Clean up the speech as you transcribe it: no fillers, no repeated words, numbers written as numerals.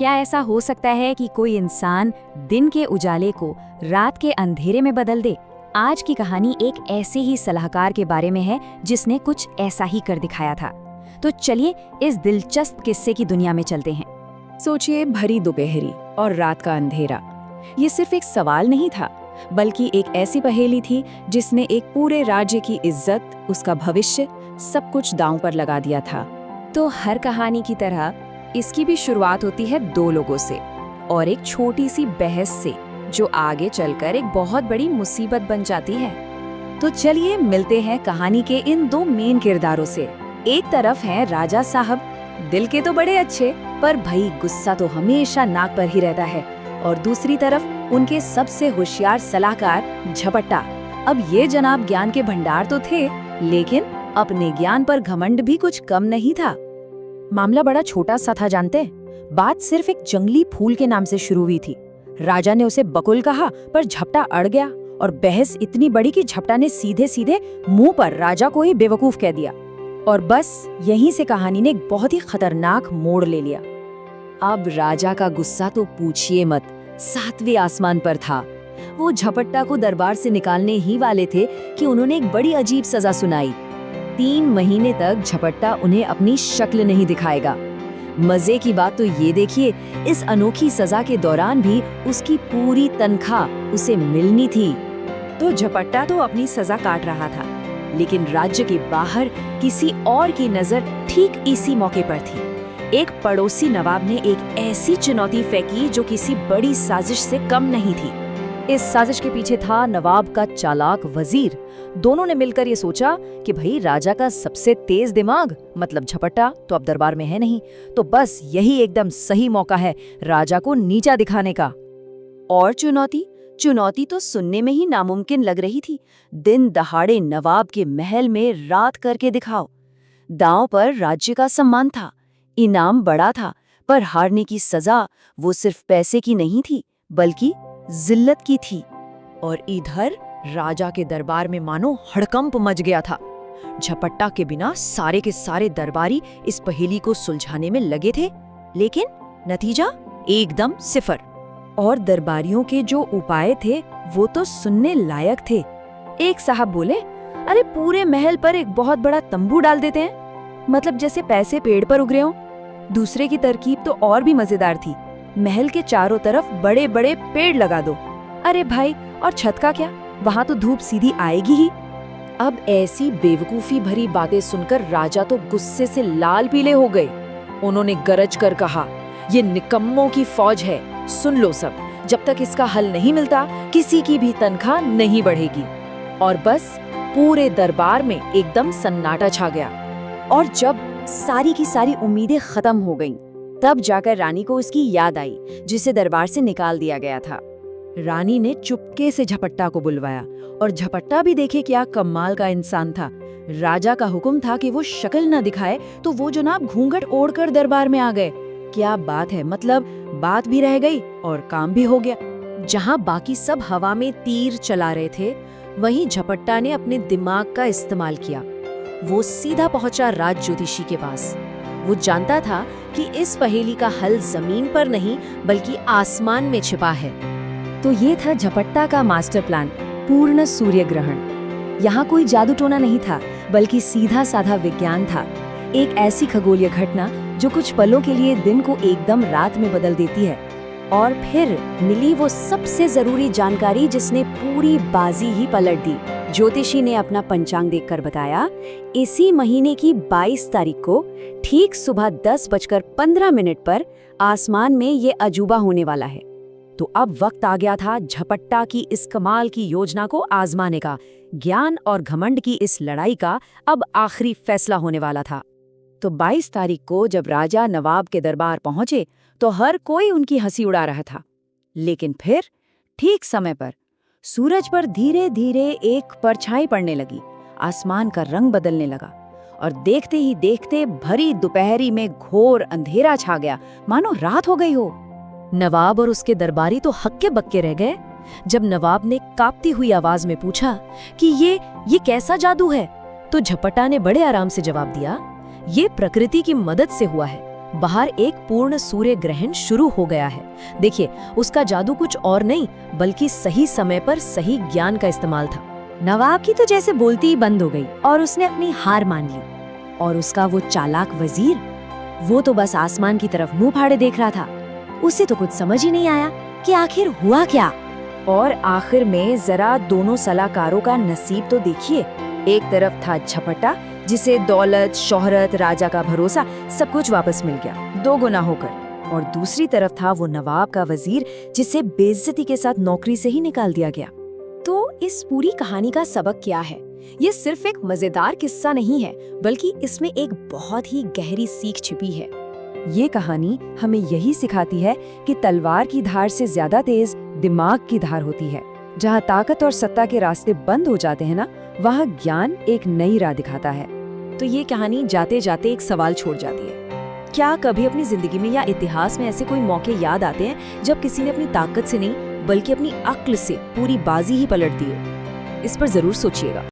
क्या ऐसा हो सकता है कि कोई इंसान दिन के उजाले को रात के अंधेरे में बदल दे? आज की कहानी एक ऐसे ही सलाहकार के बारे में है जिसने कुछ ऐसा ही कर दिखाया था। तो चलिए इस दिलचस्प किस्से की दुनिया में चलते हैं। सोचिए, भरी दोपहरी और रात का अंधेरा। ये सिर्फ एक सवाल नहीं था, बल्कि एक ऐसी पहेली थी जिसने एक पूरे राज्य की इज्जत, उसका भविष्य, सब कुछ दांव पर लगा दिया था। तो हर कहानी की तरह इसकी भी शुरुआत होती है दो लोगों से और एक छोटी सी बहस से, जो आगे चलकर एक बहुत बड़ी मुसीबत बन जाती है। तो चलिए मिलते हैं कहानी के इन दो मेन किरदारों से। एक तरफ है राजा साहब, दिल के तो बड़े अच्छे, पर भाई गुस्सा तो हमेशा नाक पर ही रहता है। और दूसरी तरफ उनके सबसे होशियार सलाहकार झपट्टा। अब ये जनाब ज्ञान के भंडार तो थे, लेकिन अपने ज्ञान पर घमंड भी कुछ कम नहीं था। मामला बड़ा छोटा सा था, जानते हैं? बात सिर्फ एक जंगली फूल के नाम से शुरू हुई थी। राजा ने उसे बकुल कहा, पर झपटा अड़ गया और बहस इतनी बड़ी कि झपटा ने सीधे सीधे मुंह पर राजा को ही बेवकूफ कह दिया। और बस यहीं से कहानी ने एक बहुत ही खतरनाक मोड़ ले लिया। अब राजा का गुस्सा तो पूछिए मत, 7वें आसमान पर था। वो झपट्टा को दरबार से निकालने ही वाले थे कि उन्होंने एक बड़ी अजीब सजा सुनाई। 3 महीने तक झपट्टा उन्हें अपनी शक्ल नहीं दिखाएगा। मजे की बात तो ये देखिए, इस अनोखी सजा के दौरान भी उसकी पूरी तनख्वाह उसे मिलनी थी। तो झपट्टा तो अपनी सजा काट रहा था, लेकिन राज्य के बाहर किसी और की नजर ठीक इसी मौके पर थी। एक पड़ोसी नवाब ने एक ऐसी चुनौती फेंकी जो किसी बड़ी साजिश से कम नहीं थी। इस साजिश के पीछे था नवाब का चालाक वजीर। दोनों ने मिलकर ये सोचा कि भाई राजा का सबसे तेज दिमाग मतलब झपट्टा तो अब दरबार में है नहीं, तो बस यही एकदम सही मौका है राजा को नीचा दिखाने का। और चुनौती तो सुनने में ही नामुमकिन लग रही थी। दिन दहाड़े नवाब के महल में रात करके दिखाओ। दांव पर राज्य का सम्मान था, इनाम बड़ा था, पर हारने की सजा वो सिर्फ पैसे की नहीं थी, बल्कि जिल्लत की थी। और इधर राजा के दरबार में मानो हड़कंप मच गया था। झपट्टा के बिना सारे के सारे दरबारी इस पहेली को सुलझाने में लगे थे, लेकिन नतीजा एकदम 0। और दरबारियों के जो उपाय थे वो तो सुनने लायक थे। एक साहब बोले, अरे पूरे महल पर एक बहुत बड़ा तंबू डाल देते हैं, मतलब जैसे पैसे पेड़ पर उग रहे हों। दूसरे की तरकीब तो और भी मजेदार थी, महल के चारों तरफ बड़े बड़े पेड़ लगा दो। अरे भाई, और छत का क्या, वहां तो धूप सीधी आएगी ही। अब ऐसी बेवकूफी भरी बातें सुनकर राजा तो गुस्से से लाल पीले हो गए। उन्होंने गरज कर कहा, ये निकम्मों की फौज है, सुन लो सब, जब तक इसका हल नहीं मिलता किसी की भी तनख्वाह नहीं बढ़ेगी। और बस पूरे दरबार में एकदम सन्नाटा छा गया। और जब सारी की सारी उम्मीदें खत्म हो गईं, तब जाकर रानी को उसकी याद आई, जिसे दरबार से निकाल दिया गया था। रानी ने चुपके से झपट्टा को बुलवाया, और झपट्टा भी देखे क्या कमाल का इंसान था। राजा का हुक्म था कि वो शक्ल न दिखाए, तो वो जनाब घूंघट ओढ़कर दरबार में आ गए। क्या बात है, मतलब बात भी रह गई और काम भी हो गया। जहां बाकी सब हवा में तीर चला रहे थे, वहीं झपट्टा ने अपने दिमाग का इस्तेमाल किया। वो सीधा पहुंचा राज ज्योतिषी के पास। वो जानता था कि इस पहेली का हल जमीन पर नहीं बल्कि आसमान में छिपा है। तो ये था झपट्टा का मास्टर प्लान, पूर्ण सूर्य ग्रहण। यहाँ कोई जादू टोना नहीं था, बल्कि सीधा साधा विज्ञान था। एक ऐसी खगोलीय घटना जो कुछ पलों के लिए दिन को एकदम रात में बदल देती है। और फिर मिली वो सबसे जरूरी जानकारी जिसने पूरी बाजी ही पलट दी। ज्योतिषी ने अपना पंचांग देखकर बताया, इसी महीने की 22 तारीख को ठीक सुबह 10:15 पर आसमान में ये अजूबा होने वाला है। तो अब वक्त आ गया था झपट्टा की इस कमाल की योजना को आजमाने का। ज्ञान और घमंड की इस लड़ाई का अब आखिरी फैसला होने वाला था। तो 22 तारीख को जब राजा नवाब के दरबार पहुंचे, तो हर कोई उनकी हंसी उड़ा रहा था। लेकिन फिर ठीक समय पर सूरज पर धीरे धीरे एक परछाई पड़ने लगी, आसमान का रंग बदलने लगा, और देखते ही देखते भरी दोपहरी में घोर अंधेरा छा गया, मानो रात हो गई हो। नवाब और उसके दरबारी तो हक्के बक्के रह गए। जब नवाब ने कांपती हुई आवाज में पूछा कि ये कैसा जादू है, तो झपट्टा ने बड़े आराम से जवाब दिया, ये प्रकृति की मदद से हुआ है। बाहर एक पूर्ण सूर्य ग्रहण शुरू हो गया है। देखिए, उसका जादू कुछ और नहीं बल्कि सही समय पर सही ज्ञान का इस्तेमाल था। नवाब की तो जैसे बोलती ही बंद हो गई और उसने अपनी हार मान ली। और उसका वो चालाक वजीर, वो तो बस आसमान की तरफ मुंह फाड़े देख रहा था। उसे तो कुछ समझ ही नहीं आया कि आखिर हुआ क्या। और आखिर में जरा दोनों सलाहकारों का नसीब तो देखिए। एक तरफ था झपटा, जिसे दौलत, शोहरत, राजा का भरोसा सब कुछ वापस मिल गया 2 गुना होकर। और दूसरी तरफ था वो नवाब का वजीर, जिसे बेइज्जती के साथ नौकरी से ही निकाल दिया गया। तो इस पूरी कहानी का सबक क्या है? ये सिर्फ एक मजेदार किस्सा नहीं है, बल्कि इसमें एक बहुत ही गहरी सीख छिपी है। ये कहानी हमें यही सिखाती है कि तलवार की धार से ज्यादा तेज दिमाग की धार होती है। जहाँ ताकत और सत्ता के रास्ते बंद हो जाते हैं ना, वहाँ ज्ञान एक नई राह दिखाता है। तो ये कहानी जाते जाते एक सवाल छोड़ जाती है। क्या कभी अपनी जिंदगी में या इतिहास में ऐसे कोई मौके याद आते हैं जब किसी ने अपनी ताकत से नहीं बल्कि अपनी अक्ल से पूरी बाजी ही पलट दी हो? इस पर जरूर सोचिएगा।